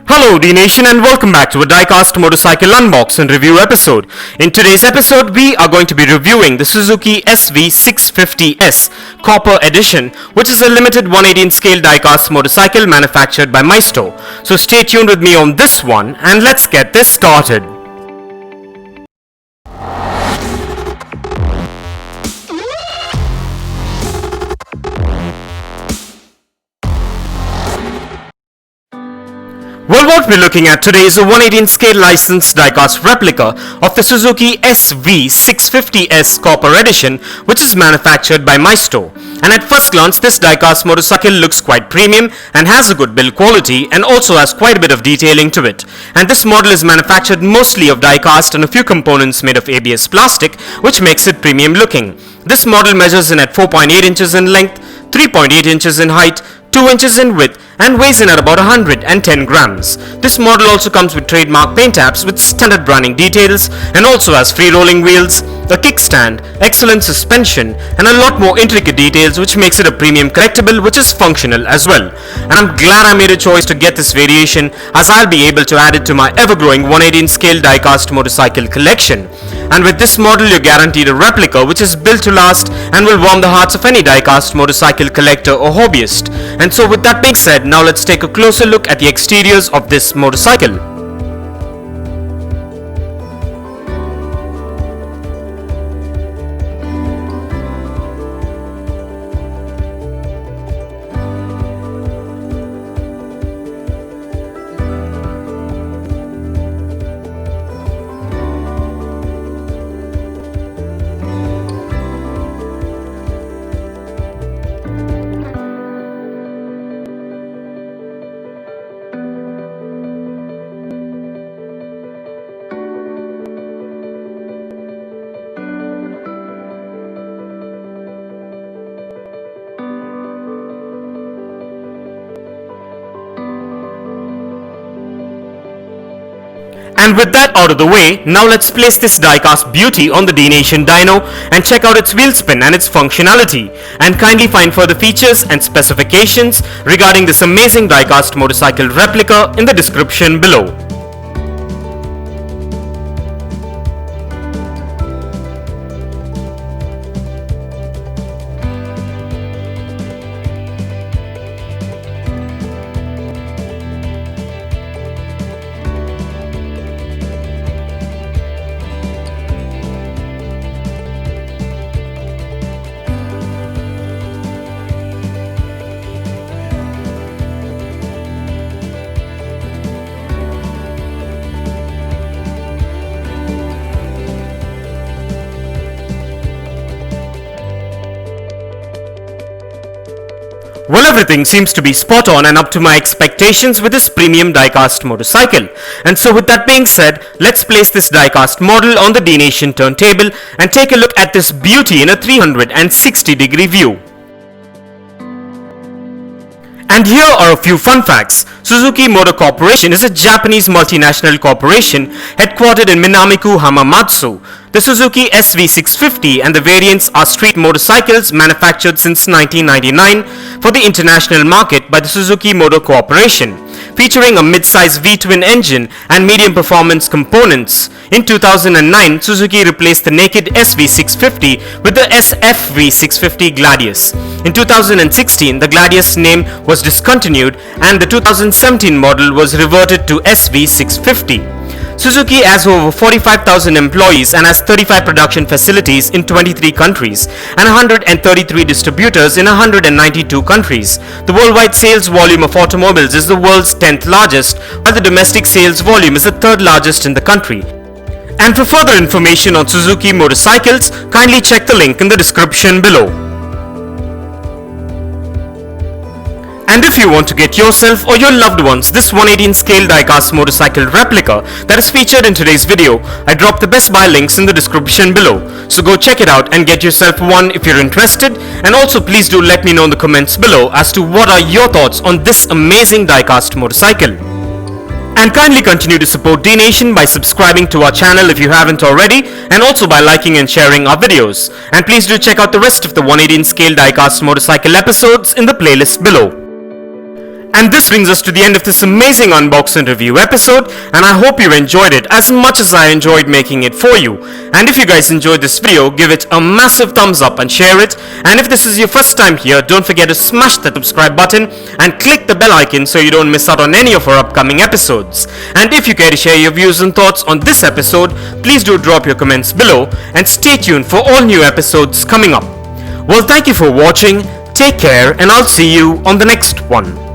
Hello Dnation and welcome back to a Diecast Motorcycle Unbox and Review episode. In today's episode, we are going to be reviewing the Suzuki SV650S Copper Edition, which is a limited 1/18 scale diecast motorcycle manufactured by Maisto. So stay tuned with me on this one and let's get this started. Well, what we're looking at today is a 1/18 scale licensed diecast replica of the Suzuki SV650S Copper Edition, which is manufactured by Maisto. And at first glance, this diecast motorcycle looks quite premium and has a good build quality and also has quite a bit of detailing to it. And this model is manufactured mostly of diecast and a few components made of ABS plastic, which makes it premium looking. This model measures in at 4.8 inches in length, 3.8 inches in height, 2 inches in width and weighs in at about 110 grams. This model also comes with trademark paint apps with standard branding details and also has free rolling wheels, a kickstand, excellent suspension and a lot more intricate details, which makes it a premium collectible which is functional as well. And I'm glad I made a choice to get this variation, as I'll be able to add it to my ever-growing 1/18 scale diecast motorcycle collection. And with this model, you're guaranteed a replica which is built to last and will warm the hearts of any diecast motorcycle collector or hobbyist. And so with that being said, now let's take a closer look at the exteriors of this motorcycle. And with that out of the way, now let's place this diecast beauty on the Dnation dyno and check out its wheel spin and its functionality. And kindly find further features and specifications regarding this amazing diecast motorcycle replica in the description below. Well, everything seems to be spot on and up to my expectations with this premium diecast motorcycle. And so with that being said, let's place this diecast model on the Dnation turntable and take a look at this beauty in a 360-degree view. And here are a few fun facts. Suzuki Motor Corporation is a Japanese multinational corporation headquartered in Minami-ku, Hamamatsu. The Suzuki SV650 and the variants are street motorcycles manufactured since 1999 for the international market by the Suzuki Motor Corporation, featuring a mid-size V-twin engine and medium performance components. In 2009, Suzuki replaced the naked SV650 with the SFV650 Gladius. In 2016, the Gladius name was discontinued and the 2017 model was reverted to SV650. Suzuki has over 45,000 employees and has 35 production facilities in 23 countries and 133 distributors in 192 countries. The worldwide sales volume of automobiles is the world's 10th largest, while the domestic sales volume is the 3rd largest in the country. And for further information on Suzuki motorcycles, kindly check the link in the description below. And if you want to get yourself or your loved ones this 1/18 scale diecast motorcycle replica that is featured in today's video, I dropped the best buy links in the description below. So go check it out and get yourself one if you're interested. And also please do let me know in the comments below as to what are your thoughts on this amazing diecast motorcycle. And kindly continue to support Dnation by subscribing to our channel if you haven't already, and also by liking and sharing our videos. And please do check out the rest of the 1/18 scale diecast motorcycle episodes in the playlist below. And this brings us to the end of this amazing unboxing review episode, and I hope you enjoyed it as much as I enjoyed making it for you. And if you guys enjoyed this video, give it a massive thumbs up and share it. And if this is your first time here, don't forget to smash that subscribe button and click the bell icon so you don't miss out on any of our upcoming episodes. And if you care to share your views and thoughts on this episode, please do drop your comments below and stay tuned for all new episodes coming up. Well, thank you for watching, take care, and I'll see you on the next one.